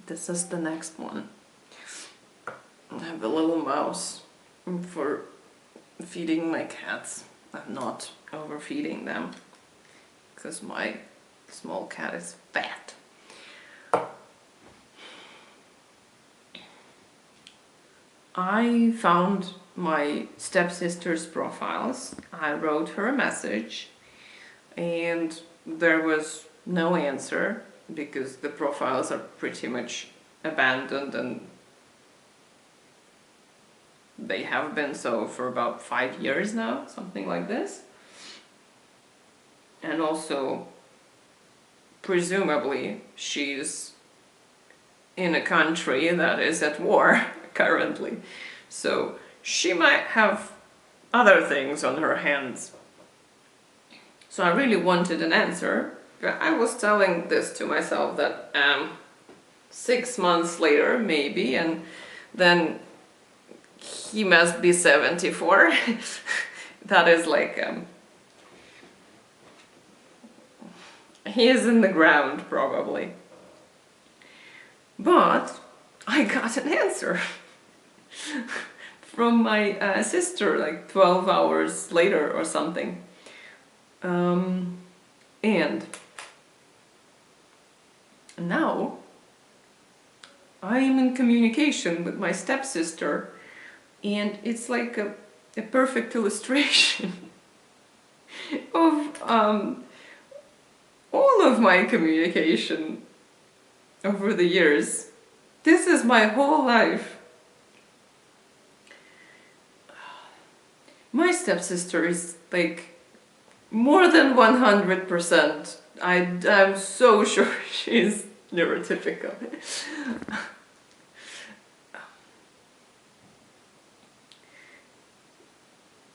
This is the next one. I have a little mouse for feeding my cats. I'm not overfeeding them because my small cat is fat. I found my stepsister's profiles. I wrote her a message and there was no answer because the profiles are pretty much abandoned, and they have been so for about 5 years now, something like this. And also, presumably, she's in a country that is at war currently. So she might have other things on her hands. So I really wanted an answer. I was telling this to myself that 6 months later, maybe, and then he must be 74. That is like he is in the ground probably. But I got an answer from my sister like 12 hours later or something. And now I am in communication with my stepsister, and it's like a perfect illustration of all of my communication over the years. This is my whole life. My stepsister is like more than 100%. I'm so sure she's neurotypical.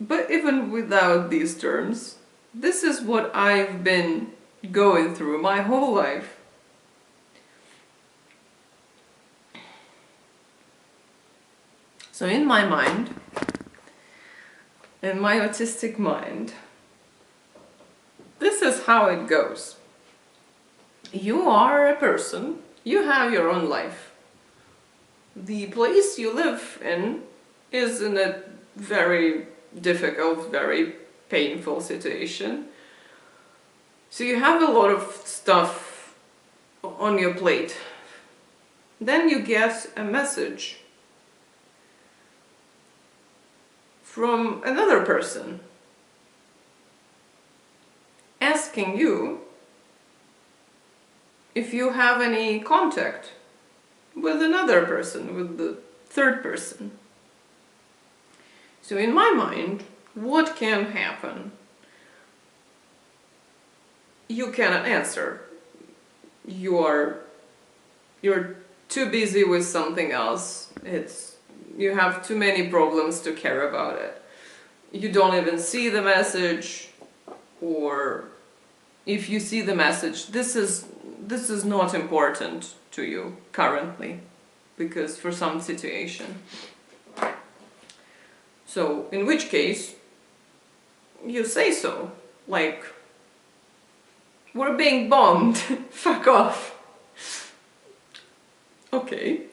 But even without these terms, this is what I've been going through my whole life. So in my mind, in my autistic mind, this is how it goes. You are a person, you have your own life. The place you live in is in a very difficult, very painful situation. So you have a lot of stuff on your plate. Then you get a message from another person asking you if you have any contact with another person, with the third person. So in my mind, what can happen? You cannot answer. You're too busy with something else. You have too many problems to care about it. You don't even see the message, or if you see the message, this is not important to you currently, because for some situation. So in which case you say so, like, we're being bombed, fuck off. Okay.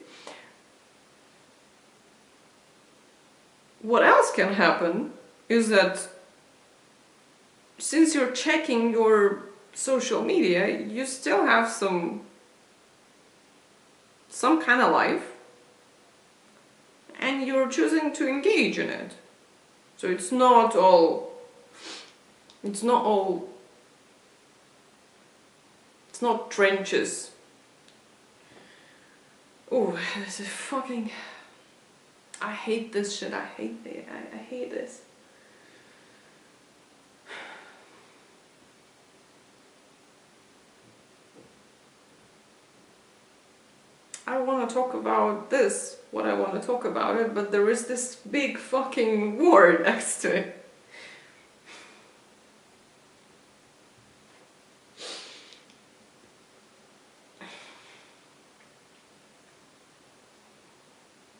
What else can happen is that since you're checking your social media, you still have some kind of life, and you're choosing to engage in it. So it's not trenches. Oh, this is fucking... I hate this shit. I hate this. I want to talk about this, what I want to talk about it, but there is this big fucking war next to it.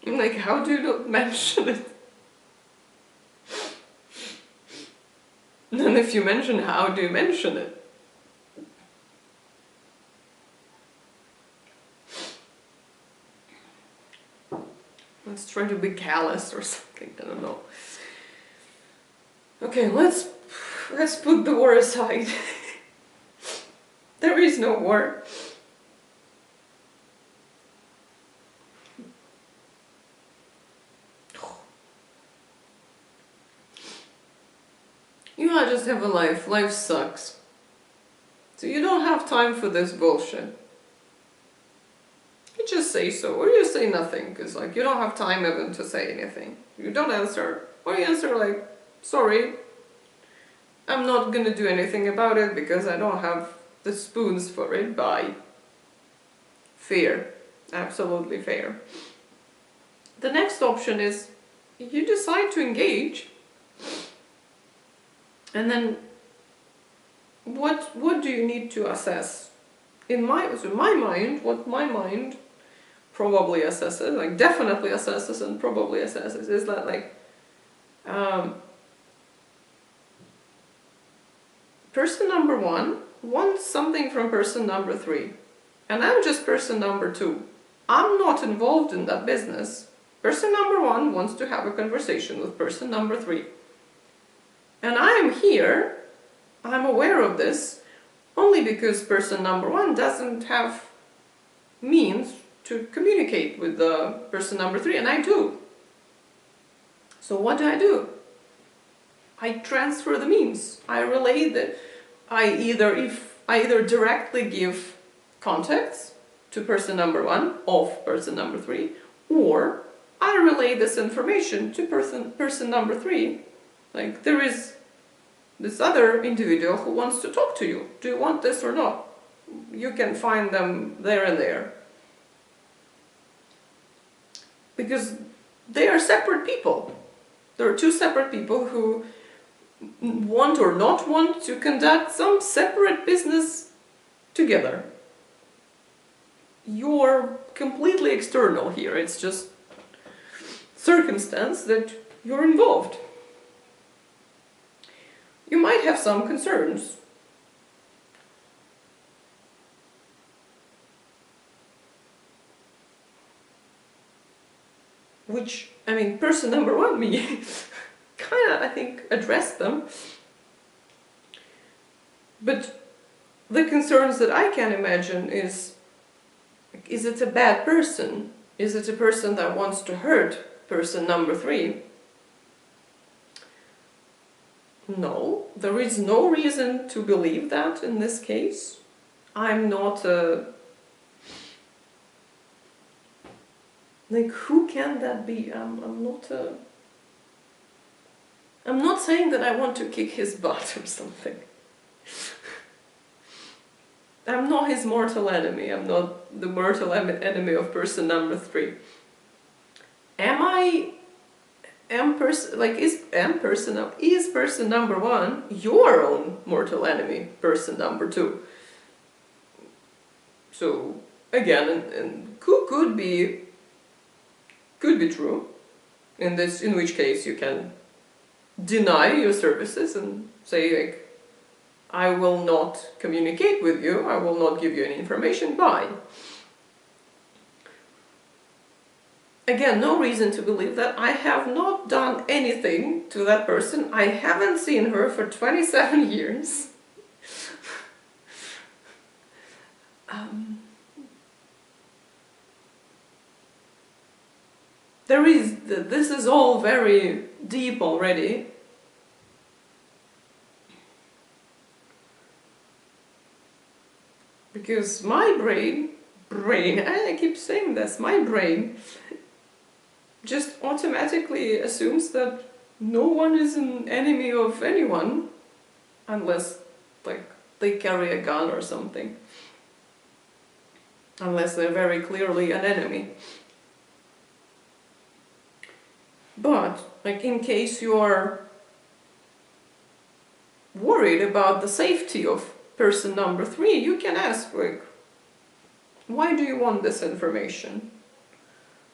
I'm like, how do you not mention it? And then if you mention, how do you mention it? Let's try to be callous or something, I don't know. Okay, let's put the war aside. There is no war. I just have a life. Life sucks. So you don't have time for this bullshit. You just say so, or you say nothing, because like you don't have time even to say anything. You don't answer, or you answer like, sorry, I'm not gonna do anything about it because I don't have the spoons for it. Bye. Fair. Absolutely fair. The next option is you decide to engage, and then what do you need to assess? In my mind, what my mind probably assesses, like definitely assesses and probably assesses, is that like person number 1 wants something from person number 3, and I'm just person number 2. I'm not involved in that business. Person number 1 wants to have a conversation with person number 3. And I'm here, I'm aware of this, only because person number 1 doesn't have means to communicate with the person number 3, and I do. So what do? I transfer the means. I relay the... I either directly give contacts to person number 1 of person number 3, or I relay this information to person number 3. Like, there is this other individual who wants to talk to you. Do you want this or not? You can find them there and there. Because they are separate people. There are two separate people who want or not want to conduct some separate business together. You're completely external here. It's just circumstance that you're involved. You might have some concerns. Which, I mean, person number 1, me, kind of, I think, addressed them. But the concerns that I can imagine is it a bad person? Is it a person that wants to hurt person number 3? No, there is no reason to believe that in this case. I'm not a... Like, who can that be? I'm not a... I'm not saying that I want to kick his butt or something. I'm not his mortal enemy. I'm not the mortal enemy of person number 3. Is person number 1 your own mortal enemy, person number 2? So again, and could be true. In which case you can deny your services and say, like, I will not communicate with you, I will not give you any information, bye. Again, no reason to believe that. I have not done anything to that person. I haven't seen her for 27 years. This is all very deep already. Because my brain, I keep saying this, my brain just automatically assumes that no one is an enemy of anyone unless, like, they carry a gun or something. Unless they're very clearly an enemy. But, like, in case you're worried about the safety of person number 3, you can ask, like, why do you want this information?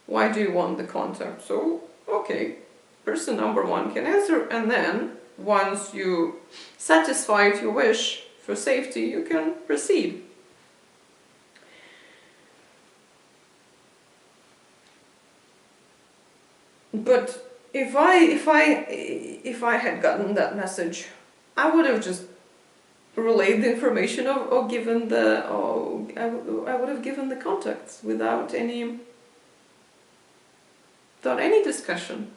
Why do you want the contact? So, okay, person number 1 can answer, and then, once you satisfied your wish for safety, you can proceed. But if I had gotten that message, I would have just relayed the information or given the I would have given the contacts without any discussion.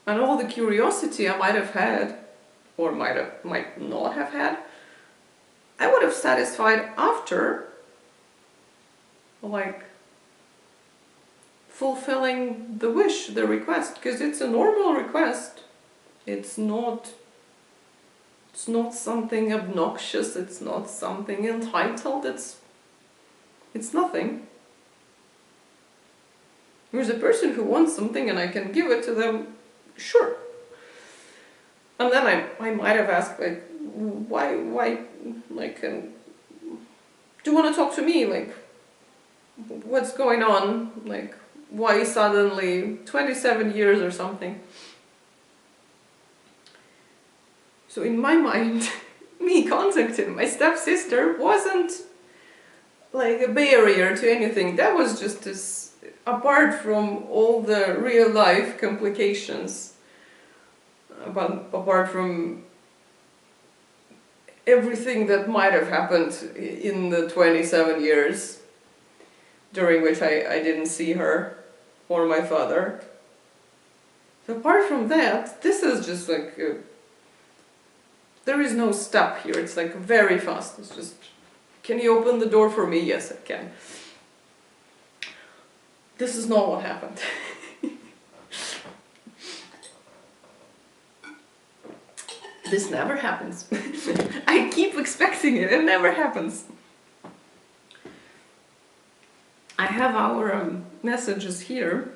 And all the curiosity I might have had, or might not have had, I would have satisfied after, like, fulfilling the wish, the request, because it's a normal request. It's not something obnoxious, it's not something entitled, it's nothing. There's a person who wants something and I can give it to them, sure. And then I might have asked, like, why, like, do you want to talk to me? Like, what's going on? Like, why suddenly 27 years or something? So in my mind, me contacting my stepsister wasn't like a barrier to anything. That was just this, apart from all the real life complications, apart from everything that might have happened in the 27 years during which I didn't see her or my father. So apart from that, this is just like there is no step here. It's like very fast. It's just, can you open the door for me? Yes, I can. This is not what happened. This never happens. I keep expecting it. It never happens. I have our messages here.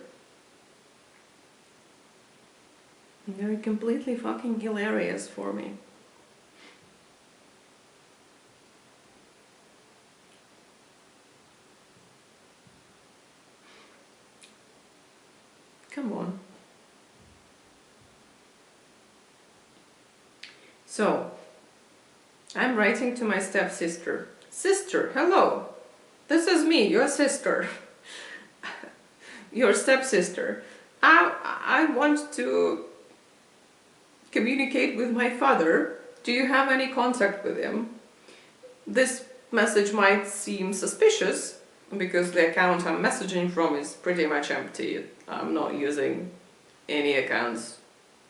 They're completely fucking hilarious for me. Come on. So, I'm writing to my stepsister. Sister, hello. This is me, your sister. Your stepsister. I want to communicate with my father. Do you have any contact with him? This message might seem suspicious because the account I'm messaging from is pretty much empty. I'm not using any accounts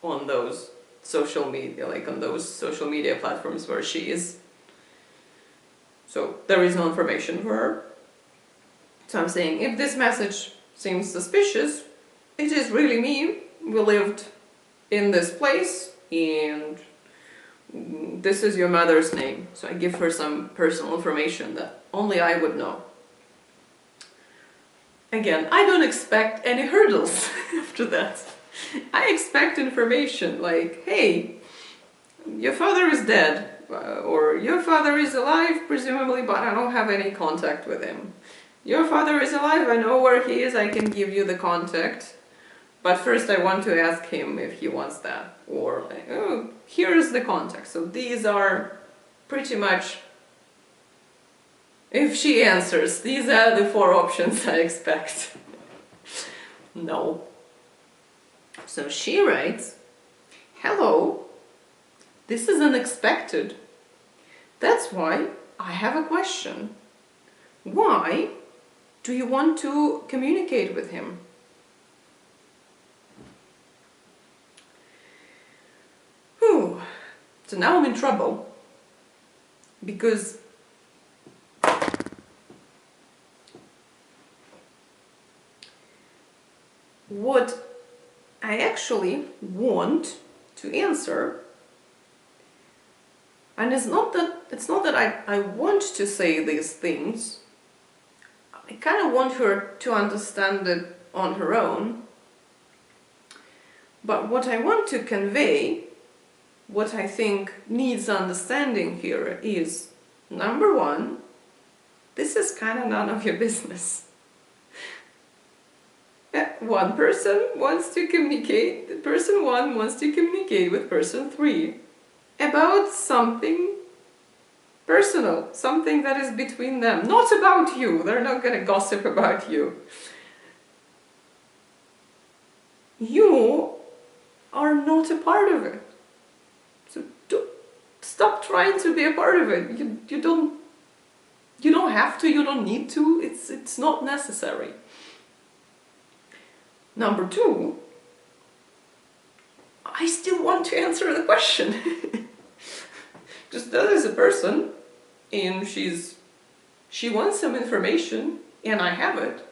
on those social media, like on those social media platforms where she is. So there is no information for her. So I'm saying, if this message seems suspicious, it is really me. We lived in this place and this is your mother's name. So I give her some personal information that only I would know. Again, I don't expect any hurdles after that. I expect information like, hey, your father is dead, or your father is alive, presumably, but I don't have any contact with him. Your father is alive, I know where he is, I can give you the contact. But first I want to ask him if he wants that. Or, like, oh, here's the contact. So these are pretty much, if she answers, these are the 4 options I expect. No. So she writes, hello, this is unexpected. That's why I have a question. Why do you want to communicate with him? Whew. So now I'm in trouble. Because what I actually want to answer, and it's not that I want to say these things. I kind of want her to understand it on her own. But what I want to convey, what I think needs understanding here is, number one, this is kind of none of your business. One person wants to communicate, person 1 wants to communicate with person 3 about something personal, something that is between them, not about you. They're not going to gossip about you. you are not a part of it. So stop trying to be a part of it. You don't have to, you don't need to, it's not necessary. Number 2, I still want to answer the question. Just that is a person, and she wants some information, and I have it.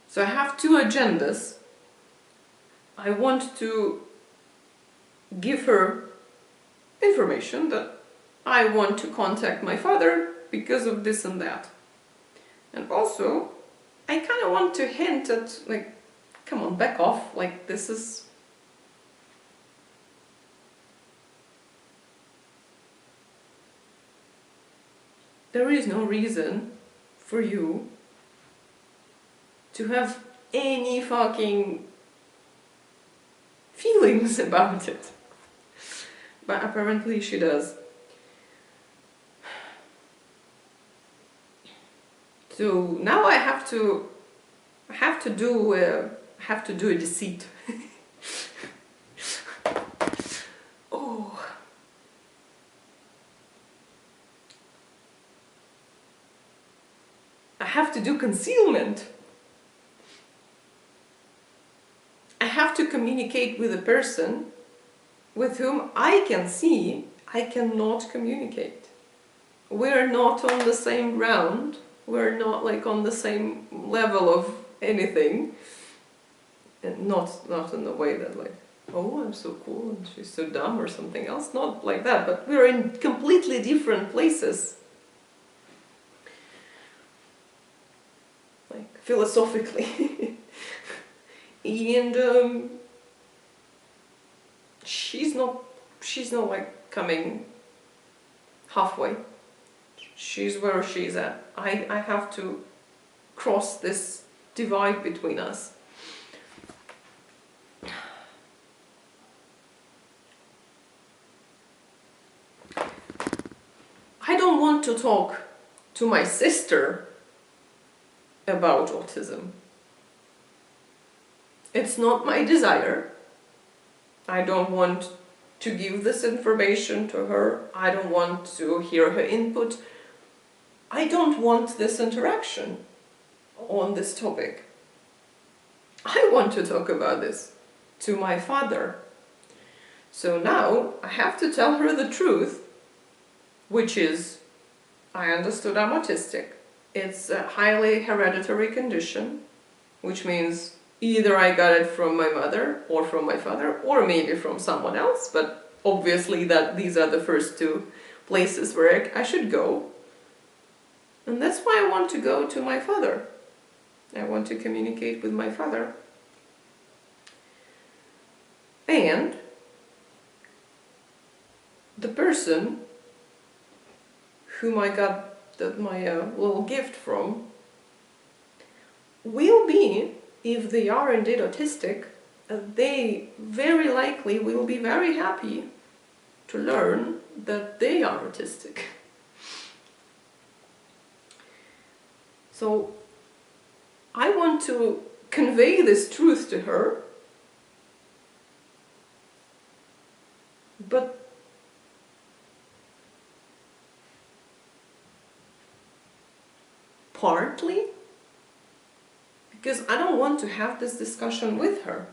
So I have 2 agendas. I want to give her information that I want to contact my father because of this and that. And also, I kind of want to hint at, like, come on, back off, like, this is... There is no reason for you to have any fucking feelings about it. But apparently she does. So now I have to do a deceit. Oh. I have to do concealment. I have to communicate with a person with whom I can see I cannot communicate. We're not on the same ground. We're not like on the same level of anything. And not in the way that like, oh, I'm so cool and she's so dumb or something else. Not like that, but we're in completely different places. Like philosophically. And she's not like coming halfway. She's where she's at. I have to cross this divide between us. I don't want to talk to my sister about autism. It's not my desire. I don't want to give this information to her. I don't want to hear her input. I don't want this interaction on this topic. I want to talk about this to my father. So now I have to tell her the truth, which is, I understood I'm autistic. It's a highly hereditary condition, which means either I got it from my mother or from my father, or maybe from someone else, but obviously that these are the first 2 places where I should go. And that's why I want to go to my father. I want to communicate with my father. And the person whom I got my little gift from will be, if they are indeed autistic, they very likely will be very happy to learn that they are autistic. So I want to convey this truth to her, but partly because I don't want to have this discussion with her.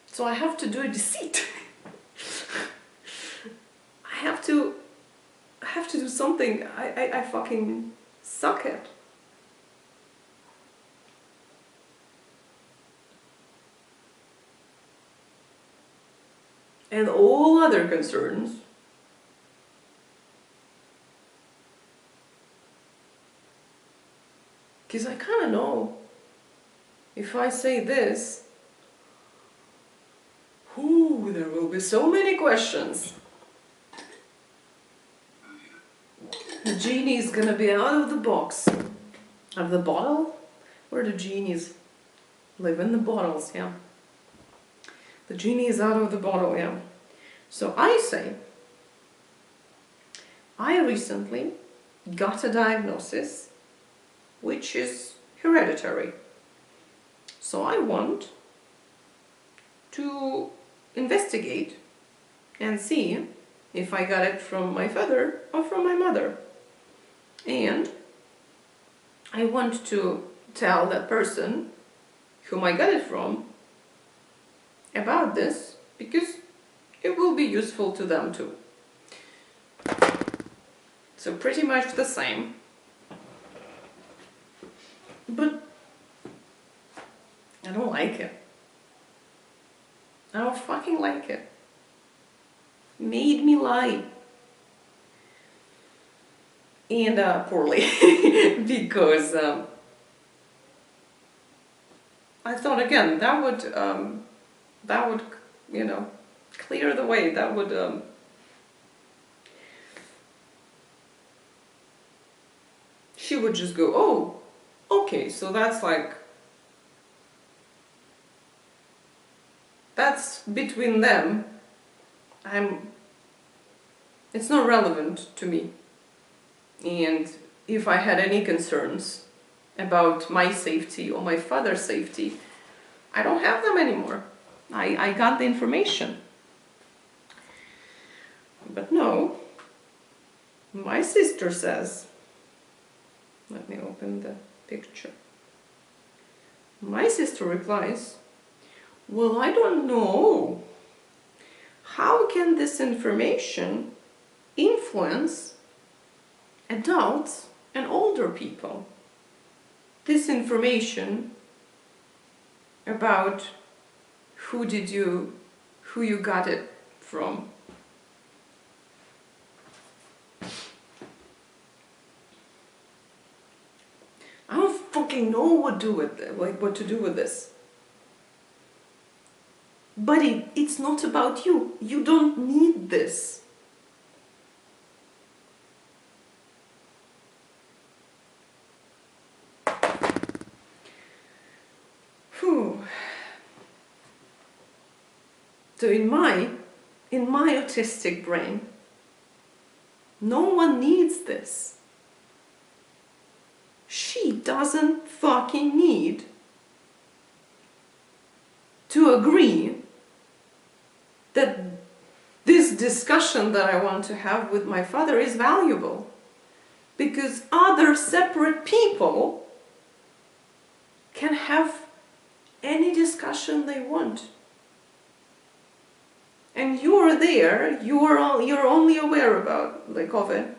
So I have to do a deceit. I have to do something I fucking suck at. And all other concerns because I kind of know if I say this, there will be so many questions. The genie is gonna be out of the box. Out of the bottle? Where do genies live? In the bottles, yeah. The genie is out of the bottle, yeah. So I say, I recently got a diagnosis which is hereditary. So I want to investigate and see if I got it from my father or from my mother. And I want to tell that person whom I got it from about this, because it will be useful to them too. So pretty much the same. But I don't like it. I don't fucking like it. Made me lie. And poorly. Because I thought, again, that would, you know, clear the way. That would she would just go, oh, okay, so that's like, that's between them. It's not relevant to me. And if I had any concerns about my safety or my father's safety, I don't have them anymore. I got the information. But no, my sister says, let me open the picture. My sister replies, well, I don't know. How can this information influence adults and older people? This information about who you got it from. I don't fucking know what to do with this. Buddy, it's not about you. You don't need this. Whew. So in my autistic brain, no one needs this. She doesn't fucking need to agree that this discussion that I want to have with my father is valuable, because other separate people can have any discussion they want. And you're there, you're only aware of it,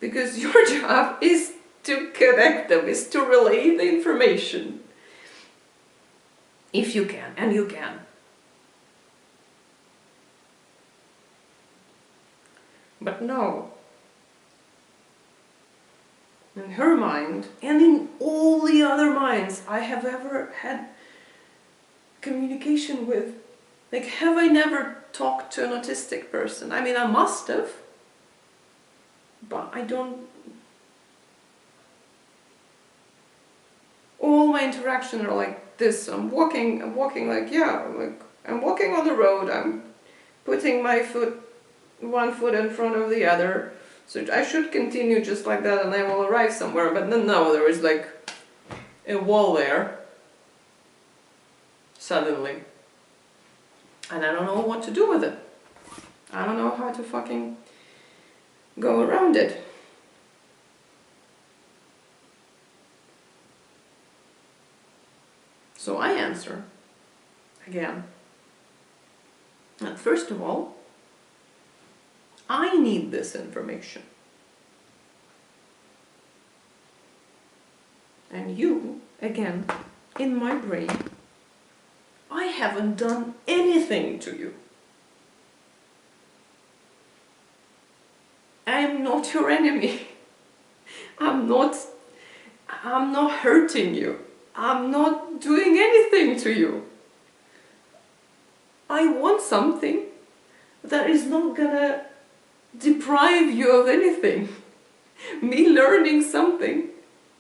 because your job is to connect them, is to relay the information. If you can, and you can. But no. In her mind, and in all the other minds I have ever had communication with, like, have I never talked to an autistic person? I mean, I must have, but I don't. All my interactions are like this. I'm walking like, yeah, like I'm walking on the road. I'm putting one foot in front of the other. So I should continue just like that and I will arrive somewhere. But then no, there is like a wall there. Suddenly. And I don't know what to do with it. I don't know how to fucking go around it. So I answer again. And first of all, I need this information. And you, again, in my brain, I haven't done anything to you. I am not your enemy. I'm not hurting you. I'm not doing anything to you. I want something that is not gonna deprive you of anything. Me learning something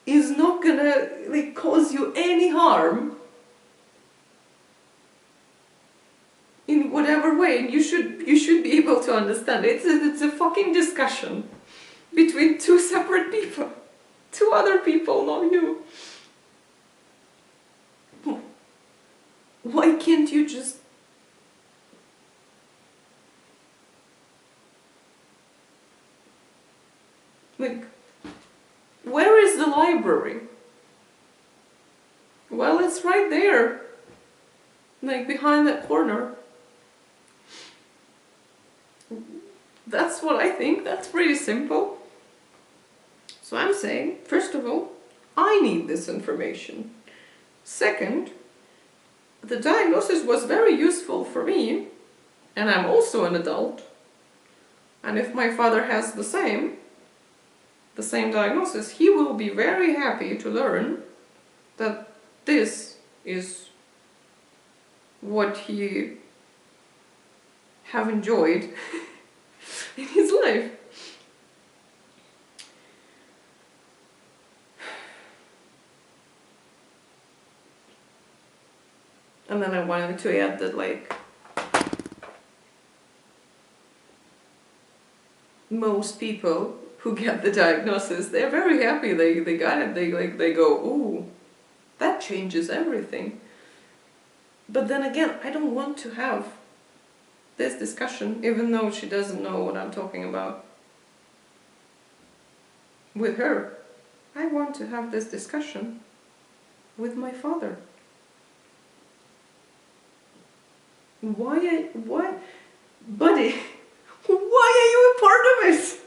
is not gonna cause you any harm in whatever way, and you should be able to understand it. It's a fucking discussion between two separate people. to other people, not you. Why can't you just... Like, where is the library? Well, it's right there. Like, behind that corner. That's what I think. That's pretty simple. So I'm saying, first of all, I need this information. Second, the diagnosis was very useful for me, and I'm also an adult. And if my father has the same diagnosis, he will be very happy to learn that this is what he have enjoyed in his life. And then I wanted to add that, like, most people who get the diagnosis, they're very happy they got it. They go, ooh, that changes everything. But then again, I don't want to have this discussion, even though she doesn't know what I'm talking about, with her. I want to have this discussion with my father. Why, buddy, why are you a part of it?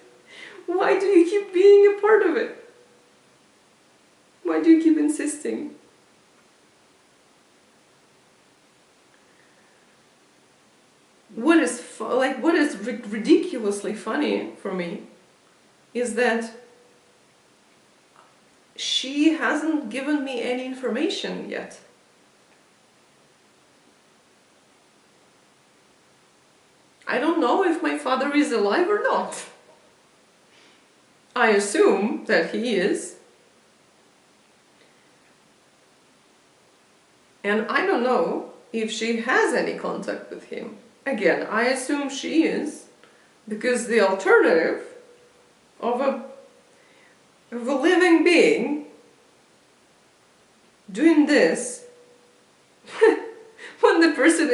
Why do you keep being a part of it? Why do you keep insisting? What is ridiculously funny for me is that she hasn't given me any information yet. I don't know if my father is alive or not. I assume that he is. And I don't know if she has any contact with him. Again, I assume she is, because the alternative of a living being doing this when the person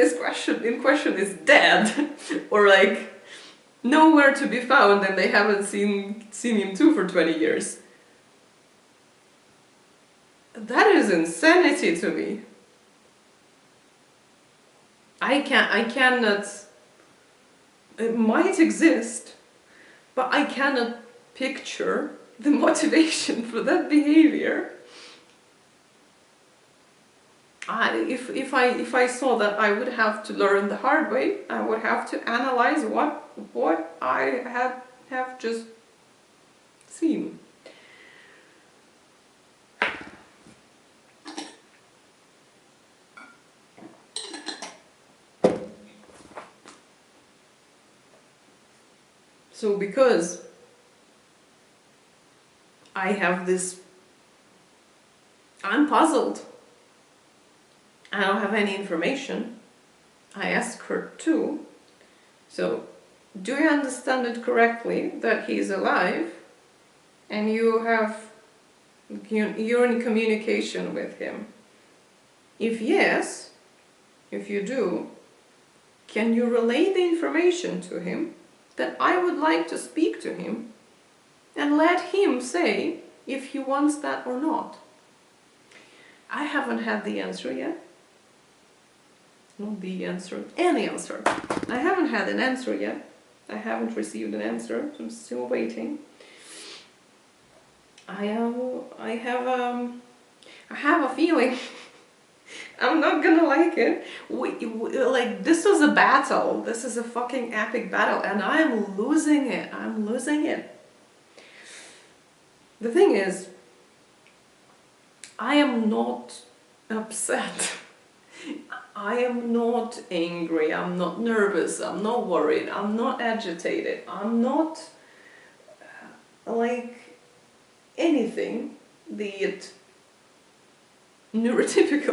in question is dead or like nowhere to be found and they haven't seen him too for 20 years. That is insanity to me. I cannot, it might exist, but I cannot picture the motivation for that behavior. If I saw that, I would have to learn the hard way. I would have to analyze what I have just seen. So because I have this, I'm puzzled. I don't have any information. I asked her too. So, do you understand it correctly that he's alive and you're in communication with him? If yes, if you do, can you relay the information to him that I would like to speak to him and let him say if he wants that or not? I haven't had the answer yet. Not the answer, any answer. I haven't had an answer yet. I haven't received an answer, so I'm still waiting. I have a feeling I'm not gonna like it. Like, this is a battle. This is a fucking epic battle, and I'm losing it. I'm losing it. The thing is, I am not upset. I am not angry. I'm not nervous. I'm not worried. I'm not agitated. I'm not like anything, be it neurotypical